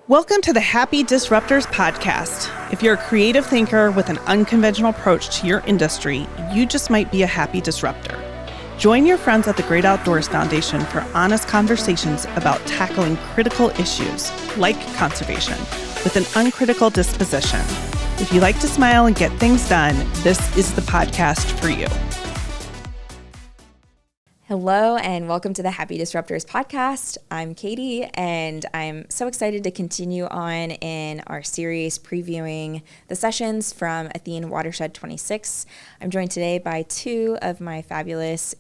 Welcome to the Happy Disruptors podcast. If you're a creative thinker with an unconventional approach to your industry, you just might be a happy disruptor. Join your friends at the Great Outdoors Foundation for honest conversations about tackling critical issues like conservation with an uncritical disposition. If you like to smile and get things done, this is the podcast for you. Hello and welcome to the Happy Disruptors podcast. I'm Katie and I'm so excited to continue on in our series previewing the sessions from Athene Watershed26. I'm joined today by two of my fabulous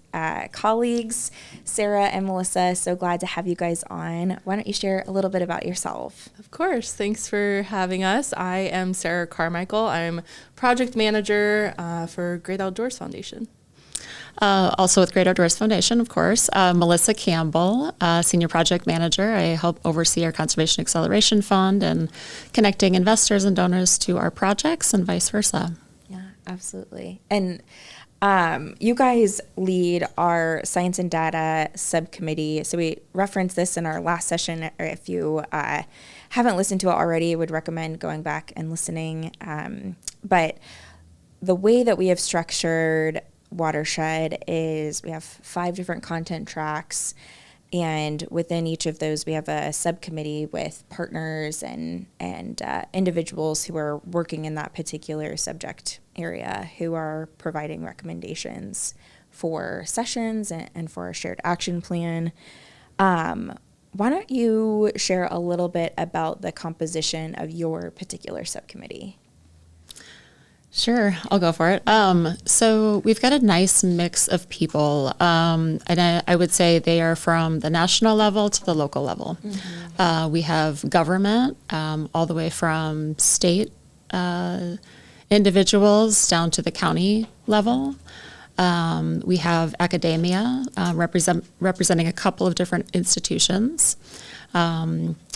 colleagues, Sarah and Melissa. So glad to have you guys on. Why don't you share a little bit about yourself? Of course. Thanks for having us. I am Sarah Carmichael. I'm project manager for Great Outdoors Foundation. Also with Great Outdoors Foundation, of course. Melissa Campbell, Senior Project Manager. I help oversee our Conservation Acceleration Fund and connecting investors and donors to our projects and vice versa. Yeah, absolutely. And you guys lead our Science and Data Subcommittee. So we referenced this in our last session. Or if you haven't listened to it already, I would recommend going back and listening. But the way that we have structured Watershed is we have 5 different content tracks, and within each of those we have a subcommittee with partners and individuals who are working in that particular subject area who are providing recommendations for sessions and for a shared action plan. Why don't you share a little bit about the composition of your particular subcommittee? Sure, I'll go for it. So we've got a nice mix of people, and I would say they are from the national level to the local level. Mm-hmm. We have government, all the way from state individuals down to the county level. We have academia, representing a couple of different institutions.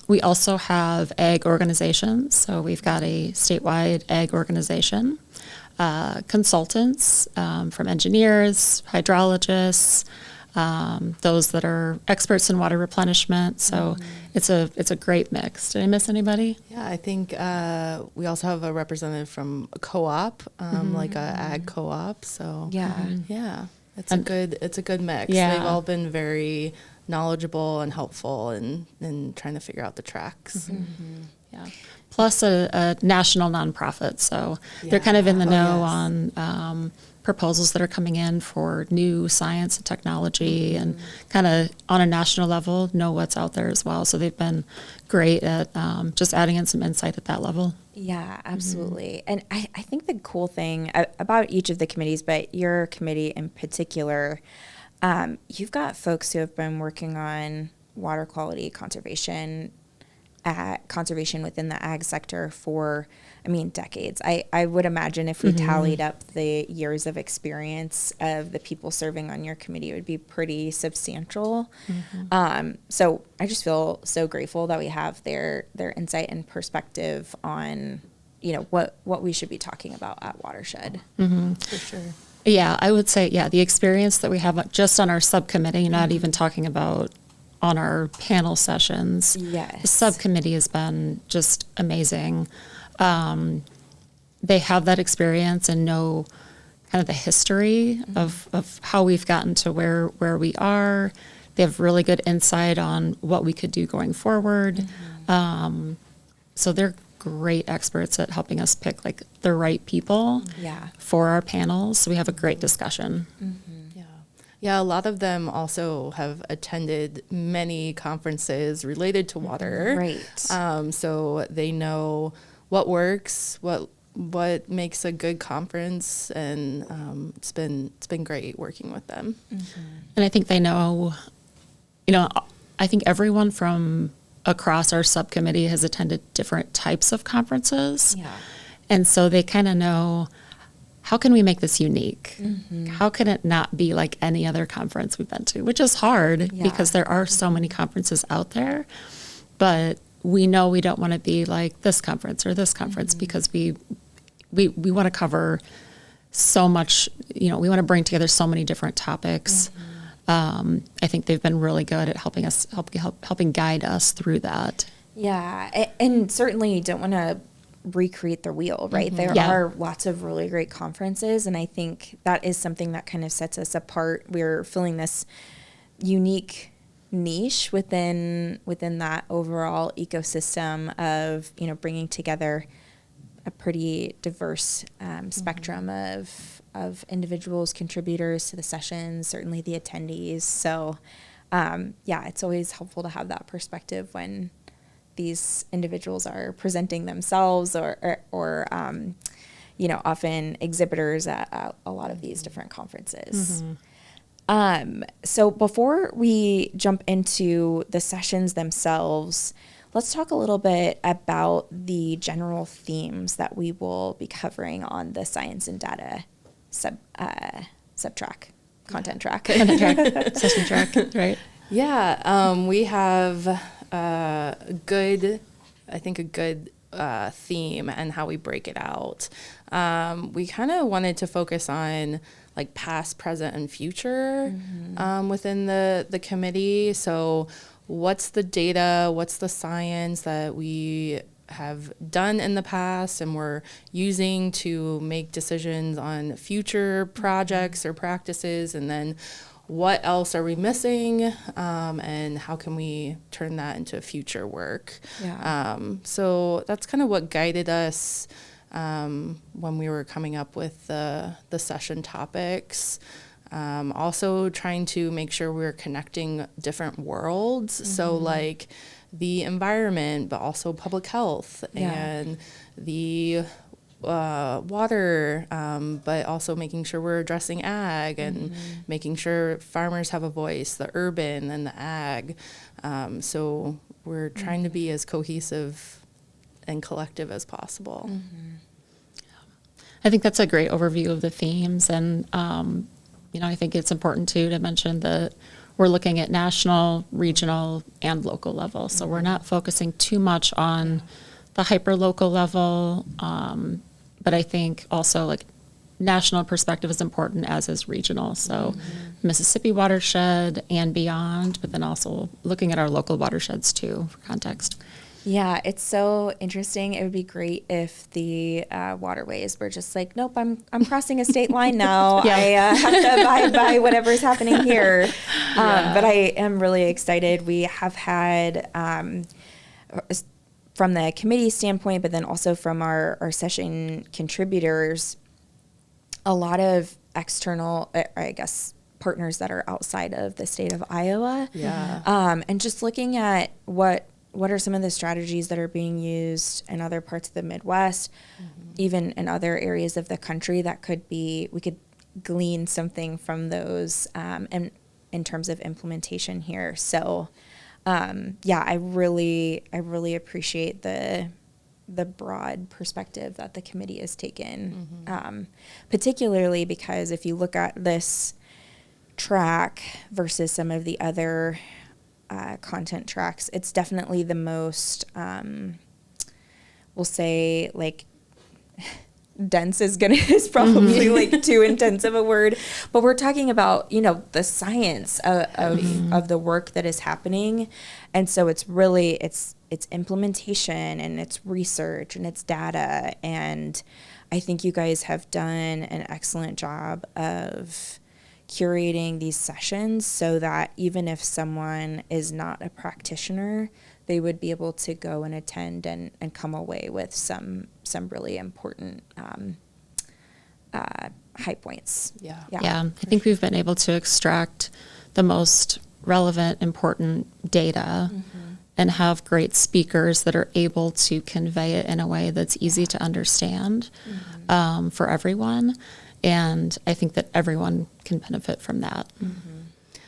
We also have ag organizations, so we've got a statewide ag organization, consultants from engineers, hydrologists, those that are experts in water replenishment. So it's a great mix. Did I miss anybody? Yeah, I think we also have a representative from a co-op, like a ag co-op. So yeah, it's a good mix. Yeah. They've all been very knowledgeable and helpful in trying to figure out the tracks. Mm-hmm. Yeah. Plus a national nonprofit, so they're kind of in the know on proposals that are coming in for new science and technology, and kind of on a national level know what's out there as well. So they've been great at just adding in some insight at that level. Yeah, absolutely. And I think the cool thing about each of the committees, but your committee in particular, you've got folks who have been working on water quality conservation within the ag sector for, decades. I would imagine if we tallied up the years of experience of the people serving on your committee, it would be pretty substantial. So I just feel so grateful that we have their insight and perspective on, what we should be talking about at Watershed. For sure. Yeah, I would say, the experience that we have just on our subcommittee, not even talking about on our panel sessions. Yes. The subcommittee has been just amazing. They have that experience and know kind of the history of how we've gotten to where we are. They have really good insight on what we could do going forward. So they're great experts at helping us pick like the right people for our panels. So we have a great discussion. Yeah, a lot of them also have attended many conferences related to water. Right. So they know what works, what makes a good conference, and it's been great working with them. And I think they know, I think everyone from across our subcommittee has attended different types of conferences. Yeah. And so they kind of know, how can we make this unique? How can it not be like any other conference we've been to? Which is hard because there are so many conferences out there. But we know we don't want to be like this conference or this conference because we want to cover so much, we want to bring together so many different topics. I think they've been really good at helping guide us through that. Yeah, and certainly don't want to recreate the wheel, right? There are lots of really great conferences, and I think that is something that kind of sets us apart. We're filling this unique niche within that overall ecosystem of, you know, bringing together a pretty diverse spectrum of individuals, contributors to the sessions, certainly the attendees. So it's always helpful to have that perspective when these individuals are presenting themselves or you know, often exhibitors at a lot of these different conferences. So before we jump into the sessions themselves, let's talk a little bit about the general themes that we will be covering on the science and data sub-track, content track. Session track, right? Yeah, we have a good theme and how we break it out. We kind of wanted to focus on like past, present, and future within the committee. So what's the data, what's the science that we have done in the past and we're using to make decisions on future projects or practices, and then what else are we missing, and how can we turn that into future work? So that's kind of what guided us when we were coming up with the session topics. Also trying to make sure we're connecting different worlds. So like the environment, but also public health and the water, but also making sure we're addressing ag and making sure farmers have a voice, the urban and the ag. So we're trying to be as cohesive and collective as possible. I think that's a great overview of the themes. And, you know, I think it's important too to mention that we're looking at national, regional, and local level. So we're not focusing too much on the hyper-local level. But I think also like national perspective is important, as is regional. So Mississippi watershed and beyond, but then also looking at our local watersheds too for context. Yeah, it's so interesting. It would be great if the waterways were just like, nope, I'm crossing a state line now. I have to abide by whatever's happening here. But I am really excited. We have had, from the committee standpoint, but then also from our session contributors, a lot of external, I guess, partners that are outside of the state of Iowa. And just looking at what are some of the strategies that are being used in other parts of the Midwest, even in other areas of the country that we could glean something from those and in terms of implementation here. So I really appreciate the broad perspective that the committee has taken, particularly because if you look at this track versus some of the other content tracks, it's definitely the most, we'll say, like, dense is probably like too intense of a word, but we're talking about, you know, the science of the work that is happening. And so it's really, it's implementation and it's research and it's data. And I think you guys have done an excellent job of curating these sessions so that even if someone is not a practitioner, they would be able to go and attend and come away with some really important high points. Yeah, I think we've been able to extract the most relevant, important data and have great speakers that are able to convey it in a way that's easy to understand for everyone. And I think that everyone can benefit from that.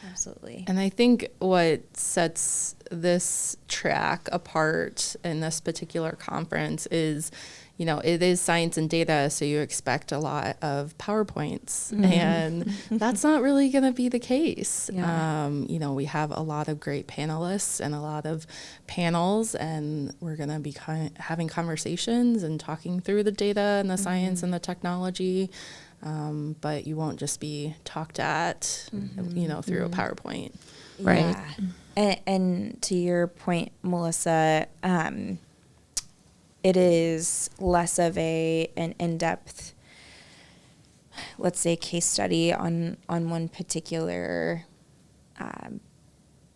Absolutely. And I think what sets this track apart in this particular conference is, you know, it is science and data, so you expect a lot of PowerPoints, and that's not really going to be the case. You know, we have a lot of great panelists and a lot of panels, and we're going to be having conversations and talking through the data and the science and the technology. But you won't just be talked at, you know, through a PowerPoint. right? And to your point, Melissa, it is less of an in-depth, let's say, case study on one particular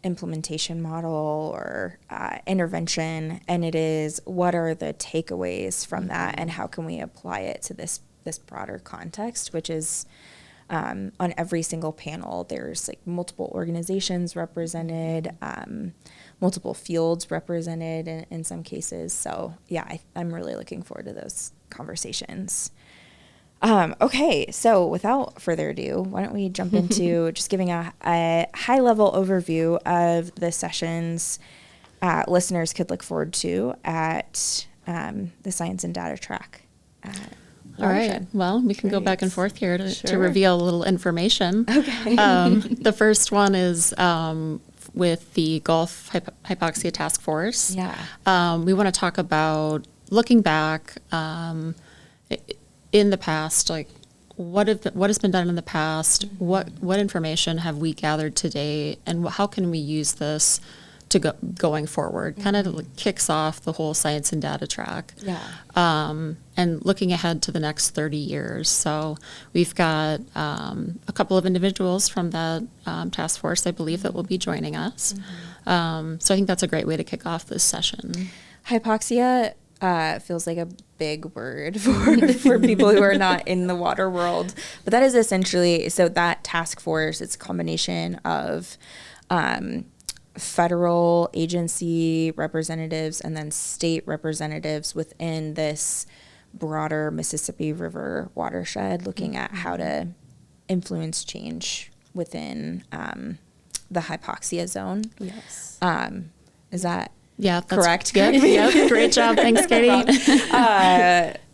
implementation model or intervention, and it is what are the takeaways from that, and how can we apply it to this broader context, which is on every single panel there's like multiple organizations represented, multiple fields represented in some cases. So yeah, I'm really looking forward to those conversations. Okay, so without further ado, why don't we jump into just giving a high-level overview of the sessions listeners could look forward to at the Science and Data track. All right. Well, we can go back and forth here to reveal a little information. Okay. The first one is with the Gulf Hypoxia Task Force. Yeah. We want to talk about looking back in the past, like what has been done in the past, what information have we gathered today, and how can we use this to going forward? Kind of like kicks off the whole science and data track. Yeah. And looking ahead to the next 30 years. So we've got a couple of individuals from that task force, I believe, that will be joining us. So I think that's a great way to kick off this session. Hypoxia feels like a big word for people who are not in the water world. But that is essentially, so that task force, it's a combination of federal agency representatives and then state representatives within this broader Mississippi River watershed, looking at how to influence change within the hypoxia zone. Yes. Is that that's correct? Good. Yeah, great job. Thanks, Katie.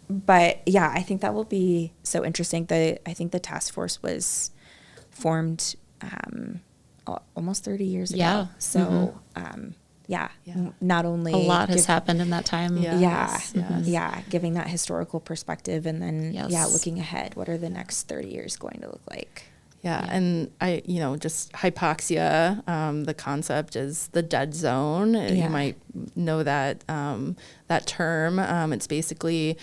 But yeah, I think that will be so interesting. I think the task force was formed almost 30 years ago. Yeah. So, not only a lot has happened in that time. Giving that historical perspective, and then looking ahead, what are the next 30 years going to look like? Yeah, and just hypoxia, the concept is the dead zone. You might know that that term. It's basically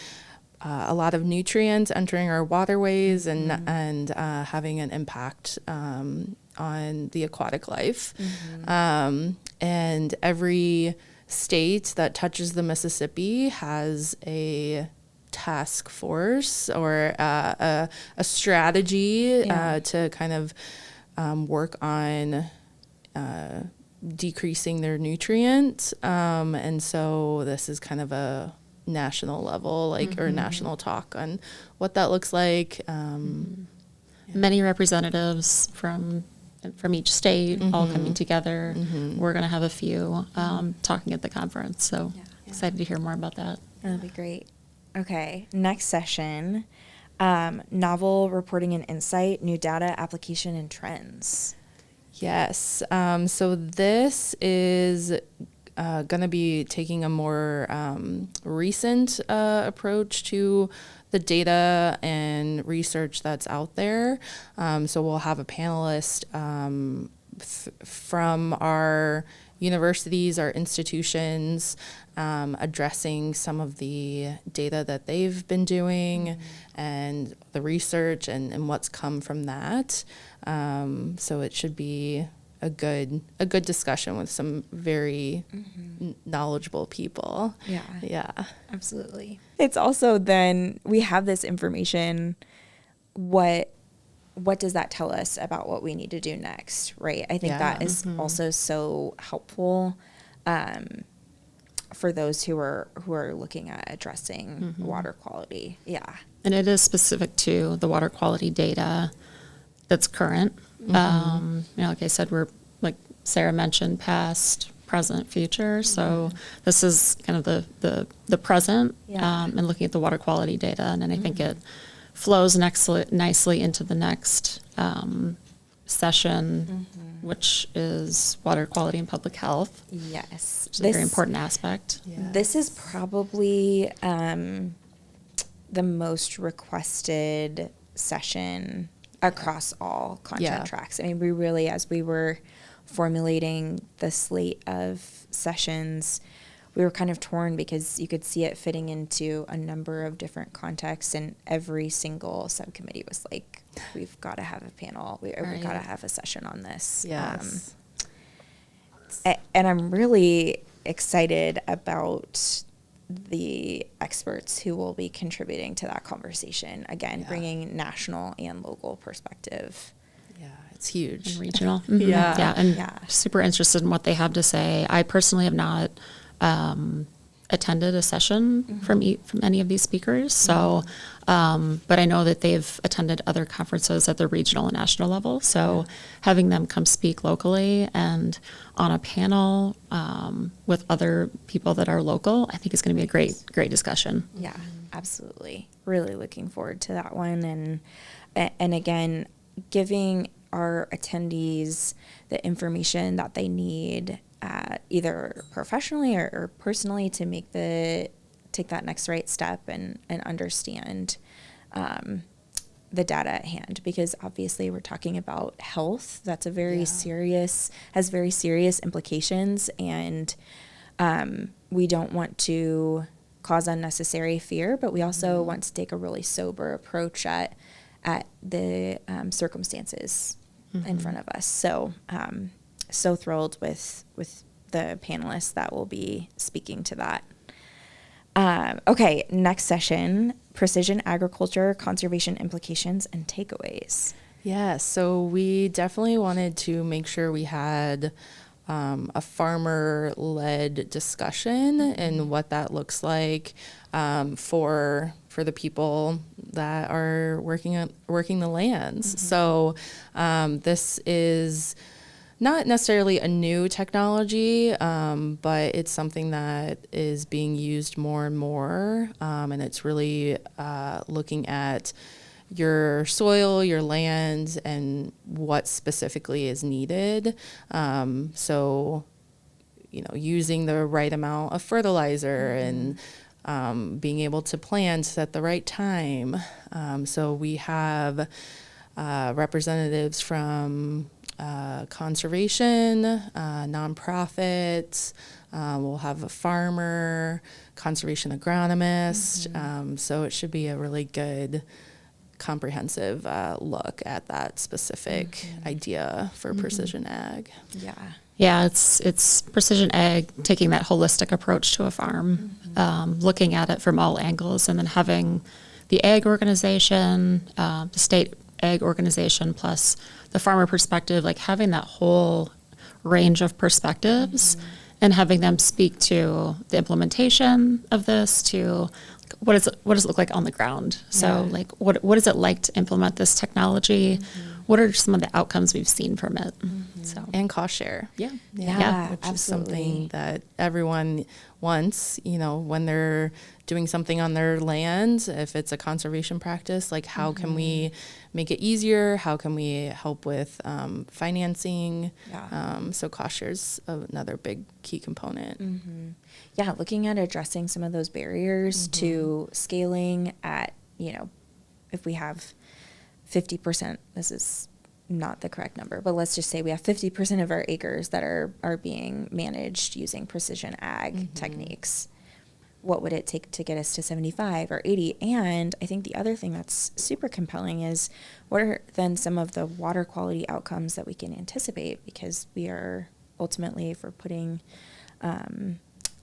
a lot of nutrients entering our waterways and having an impact on the aquatic life. And every state that touches the Mississippi has a task force or a strategy to kind of work on decreasing their nutrients. And so this is kind of a national level, or national talk on what that looks like. Many representatives from each state all coming together. We're going to have a few talking at the conference. So excited to hear more about that. That'll be great. Okay, next session, novel reporting and insight, new data, application, and trends. Yes. So this is going to be taking a more recent approach to the data and research that's out there. So we'll have a panelist from our universities, our institutions, addressing some of the data that they've been doing and the research and what's come from that. So it should be a good discussion with some very knowledgeable people. Yeah, Absolutely. It's also then we have this information. What does that tell us about what we need to do next, right? I think that is also so helpful for those who are looking at addressing water quality. Yeah. And it is specific to the water quality data that's current. Like I said, we're, like Sarah mentioned, past, present, future. So this is kind of the present and looking at the water quality data. And then I think it flows nicely into the next session, which is water quality and public health. Yes. Which is a very important aspect. Yes. This is probably the most requested session across all content tracks. I mean, we really, as we were formulating the slate of sessions, we were kind of torn because you could see it fitting into a number of different contexts, and every single subcommittee was like, we've got to have a panel, we've got to have a session on this. Yes. And I'm really excited about the experts who will be contributing to that conversation. Again, bringing national and local perspective. Yeah, it's huge. And regional. Mm-hmm. Yeah. And super interested in what they have to say. I personally have not attended a session from any of these speakers. So, but I know that they've attended other conferences at the regional and national level. So having them come speak locally and on a panel with other people that are local, I think is going to be a great discussion. Yeah, absolutely. Really looking forward to that one. And again, giving our attendees the information that they need, either professionally or personally, to take that next right step and understand the data at hand, because obviously we're talking about health. That's a very has very serious implications, and we don't want to cause unnecessary fear, but we also want to take a really sober approach at the circumstances in front of us. So thrilled with the panelists that will be speaking to that. Okay, next session, precision agriculture, conservation implications and takeaways. Yeah, so we definitely wanted to make sure we had a farmer-led discussion and what that looks like for the people that are working the lands. So this is not necessarily a new technology, but it's something that is being used more and more, and it's really looking at your soil, your land, and what specifically is needed. So, using the right amount of fertilizer and being able to plant at the right time. So we have representatives from conservation, nonprofits. We'll have a farmer, conservation agronomist. So it should be a really good, comprehensive look at that specific idea for precision ag. Yeah, it's precision ag, taking that holistic approach to a farm, looking at it from all angles, and then having the ag organization, the state ag organization, plus the farmer perspective, like having that whole range of perspectives and having them speak to the implementation of this, to what does it look like on the ground? So like what is it like to implement this technology? What are some of the outcomes we've seen from it? So and cost share. Yeah, Which absolutely. is something that everyone wants, when they're doing something on their land, if it's a conservation practice, like how can we make it easier? How can we help with financing? So cost share is another big key component. Yeah, looking at addressing some of those barriers to scaling at, if we have 50%, this is not the correct number, but let's just say we have 50% of our acres that are being managed using precision ag techniques. What would it take to get us to 75 or 80? And I think the other thing that's super compelling is what are then some of the water quality outcomes that we can anticipate, because we are ultimately, if we're putting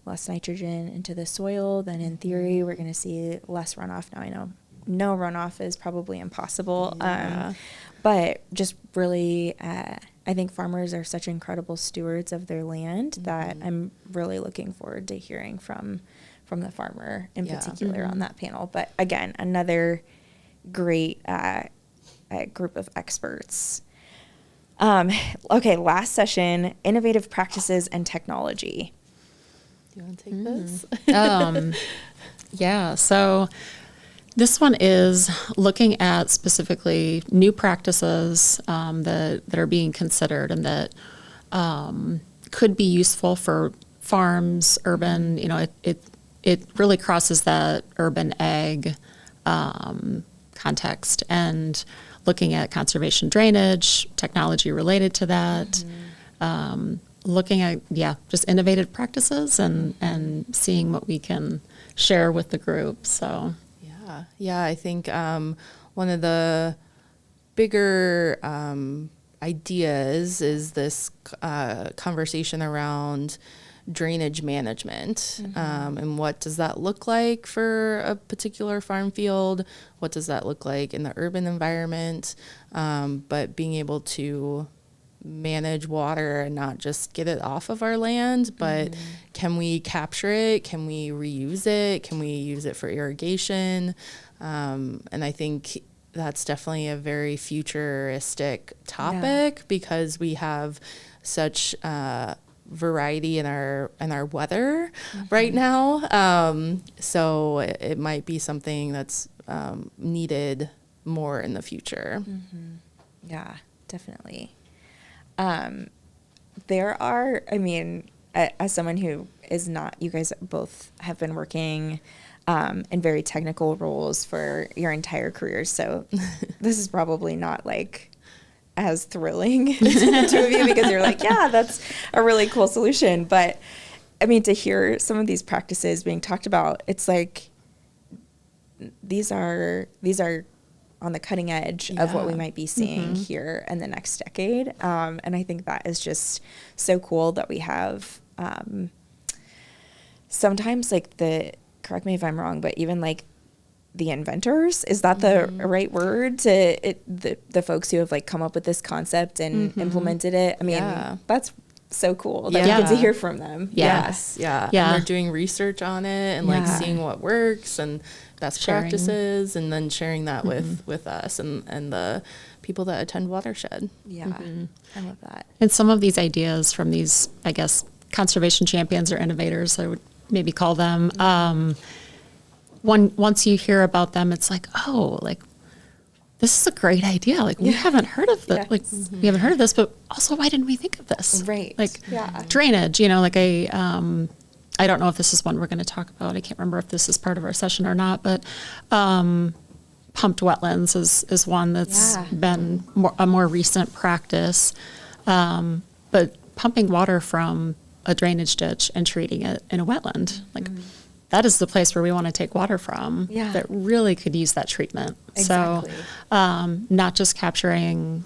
less nitrogen into the soil, then in theory we're going to see less runoff. Now I know no runoff is probably impossible, but just really I think farmers are such incredible stewards of their land that I'm really looking forward to hearing from the farmer in particular on that panel. But again, another great group of experts. Okay, last session, innovative practices and technology. Do you want to take this? Yeah, so this one is looking at specifically new practices that are being considered and that could be useful for farms, urban. It really crosses that urban ag context, and looking at conservation drainage, technology related to that, looking at, just innovative practices and seeing what we can share with the group. So, yeah, I think one of the bigger ideas is this conversation around drainage management, and what does that look like for a particular farm field? What does that look like in the urban environment? But being able to manage water and not just get it off of our land, but can we capture it? Can we reuse it? Can we use it for irrigation? And I think that's definitely a very futuristic topic because we have such variety in our weather right now. So it might be something that's needed more in the future. Yeah, definitely. There are, as someone who is not, you guys both have been working in very technical roles for your entire careers. So this is probably not like as thrilling to the two of you because you're like, yeah, that's a really cool solution. But to hear some of these practices being talked about, it's like, these are on the cutting edge of what we might be seeing here in the next decade. And I think that is just so cool that we have sometimes like correct me if I'm wrong, but even like the inventors, is that the right word the folks who have like come up with this concept and implemented it? That's so cool that we get to hear from them. Yes. And they're doing research on it and like seeing what works and best practices, and then sharing that with us and the people that attend Watershed. I love that. And some of these ideas from these, I guess, conservation champions or innovators, I would maybe call them, once you hear about them, it's like, oh, like, this is a great idea. Like, we haven't heard of this. Like, we haven't heard of this, but also, why didn't we think of this? Right. Like, drainage, like I don't know if this is one we're going to talk about. I can't remember if this is part of our session or not, but pumped wetlands is one that's been a more recent practice. But pumping water from a drainage ditch and treating it in a wetland, like, that is the place where we want to take water from that really could use that treatment. Exactly. So not just capturing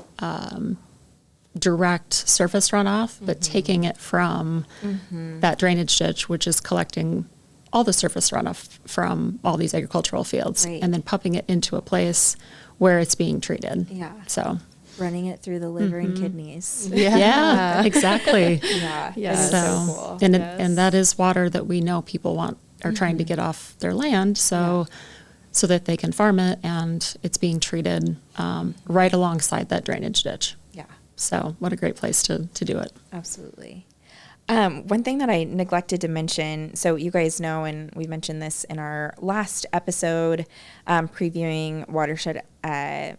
direct surface runoff, but taking it from that drainage ditch, which is collecting all the surface runoff from all these agricultural fields, and then pumping it into a place where it's being treated. So running it through the liver and kidneys. Yeah, exactly. So cool. And that is water that we know people are trying to get off their land, so that they can farm it, and it's being treated right alongside that drainage ditch. So what a great place to do it. Absolutely. One thing that I neglected to mention, so you guys know, and we mentioned this in our last episode, previewing Watershed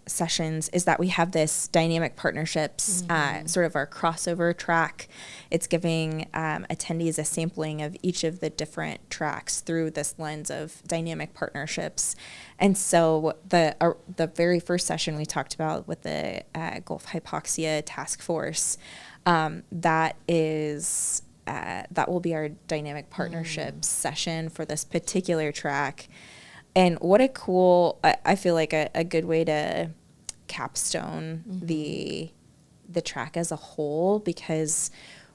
sessions, is that we have this dynamic partnerships, sort of our crossover track. It's giving attendees a sampling of each of the different tracks through this lens of dynamic partnerships. And so the very first session we talked about with the Gulf Hypoxia Task Force, that will be our dynamic partnerships session for this particular track. And what a cool, I feel like a good way to capstone the track as a whole, because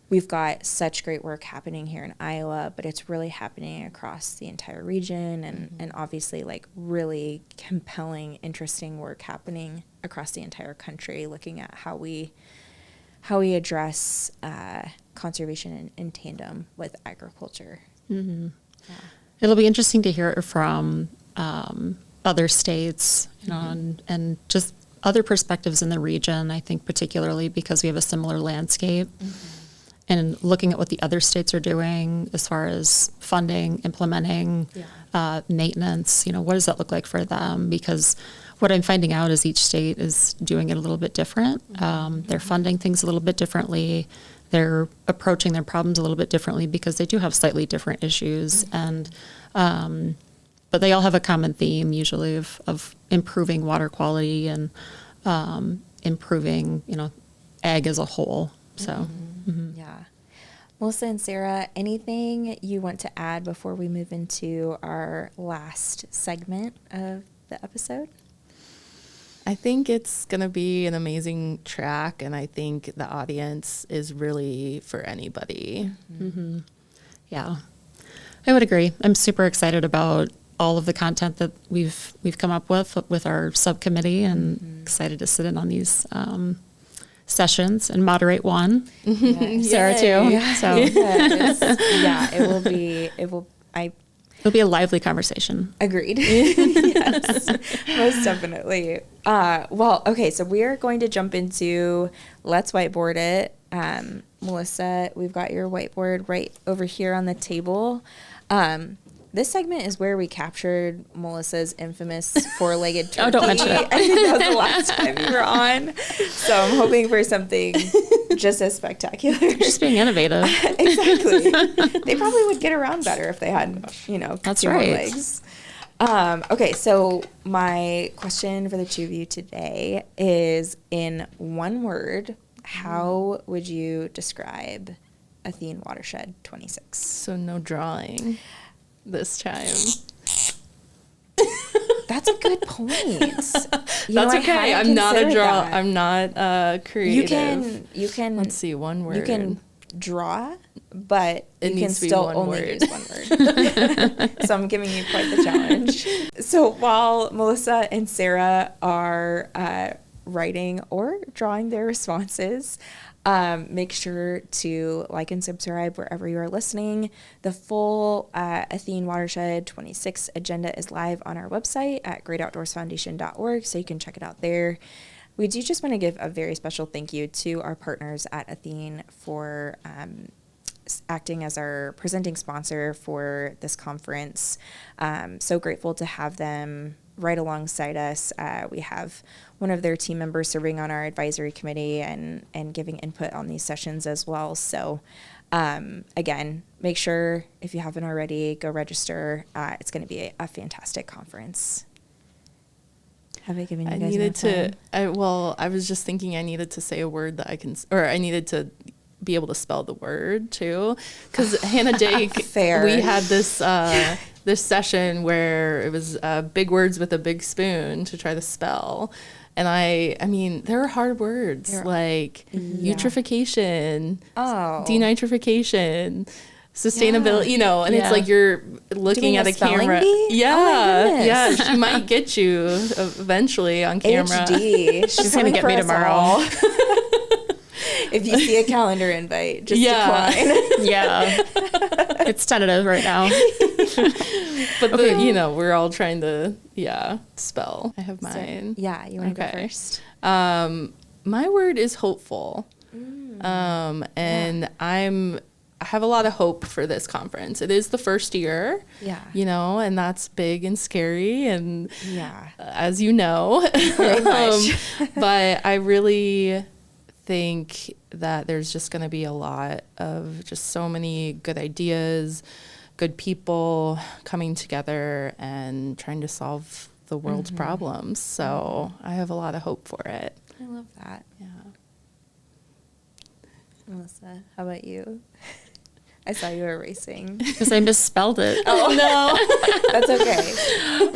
we've got such great work happening here in Iowa, but it's really happening across the entire region, and obviously like really compelling, interesting work happening across the entire country, looking at how we address conservation in tandem with agriculture. It'll be interesting to hear from other states, and just other perspectives in the region, I think particularly because we have a similar landscape. And looking at what the other states are doing as far as funding, implementing, maintenance, what does that look like for them? Because what I'm finding out is each state is doing it a little bit different. They're funding things a little bit differently. They're approaching their problems a little bit differently because they do have slightly different issues. And but they all have a common theme usually of improving water quality and improving, ag as a whole. So. Yeah. Melissa and Sarah, anything you want to add before we move into our last segment of the episode? I think it's going to be an amazing track, and I think the audience is really for anybody. Yeah, I would agree. I'm super excited about all of the content that we've come up with our subcommittee, and excited to sit in on these sessions and moderate one. Sarah too. Yeah. So Yes. Yeah, it'll be a lively conversation. Agreed. Yes, most definitely. Well, okay, so we are going to jump into Let's Whiteboard It. Melissa, we've got your whiteboard right over here on the table. This segment is where we captured Melissa's infamous four-legged turkey. Oh, don't mention it. I think that was the last time you were on. So I'm hoping for something just as spectacular. Just being innovative. Exactly. They probably would get around better if they had, That's two more right. legs. Okay, so my question for the two of you today is, in one word, how would you describe Athene Watershed 26? So no drawing this time. That's a good point. That's okay. I'm not a draw. I'm not creative. You can. Let's see, one word. You can draw, but It you can needs to be still one only word. use one word. So I'm giving you quite the challenge. So while Melissa and Sarah are writing or drawing their responses, make sure to like and subscribe wherever you are listening. The full Athene Watershed 26 agenda is live on our website at greatoutdoorsfoundation.org, so you can check it out there. We do just want to give a very special thank you to our partners at Athene for acting as our presenting sponsor for this conference. So grateful to have them right alongside us. We have one of their team members serving on our advisory committee and giving input on these sessions as well. So again, make sure, if you haven't already, go register. It's going to be a fantastic conference. Have I given you guys enough time? I was just thinking I needed to say a word that I needed to be able to spell the word too. Because Hannah Jake, Fair. we had this this session where it was big words with a big spoon to try to spell. And I mean, there are hard words like eutrophication, denitrification, sustainability, and it's like you're looking at a camera. Bee? Yeah. Oh my goodness. Yeah. She might get you eventually on camera. HD. She's going to get me tomorrow. If you see a calendar invite, just decline. Yeah. It's tentative right now. But we're all trying to spell. I have mine. You want to go first? My word is hopeful. And I have a lot of hope for this conference. It is the first year. Yeah. And that's big and scary, and Yeah. as you know. Very much. But I really think that there's just going to be a lot of just so many good ideas, good people coming together and trying to solve the world's problems. So I have a lot of hope for it. I love that. Yeah. Melissa, how about you? I saw you erasing. Because I misspelled it. Oh, no. That's okay.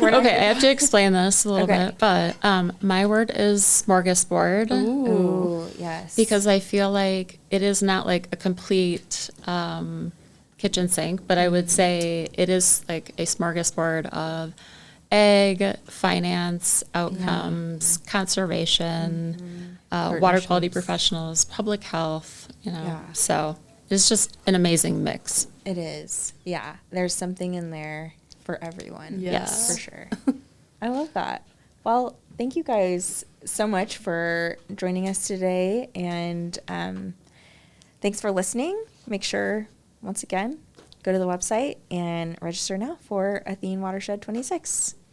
Okay, I have to explain this a little bit. But my word is smorgasbord. Ooh, yes. Because I feel like it is not like a complete kitchen sink, but I would say it is like a smorgasbord of ag, finance, outcomes, conservation, water quality professionals, public health, So it's just an amazing mix. It is. Yeah. There's something in there for everyone. Yes. For sure. I love that. Well, thank you guys so much for joining us today. And thanks for listening. Make sure, once again, go to the website and register now for Athene Watershed 26.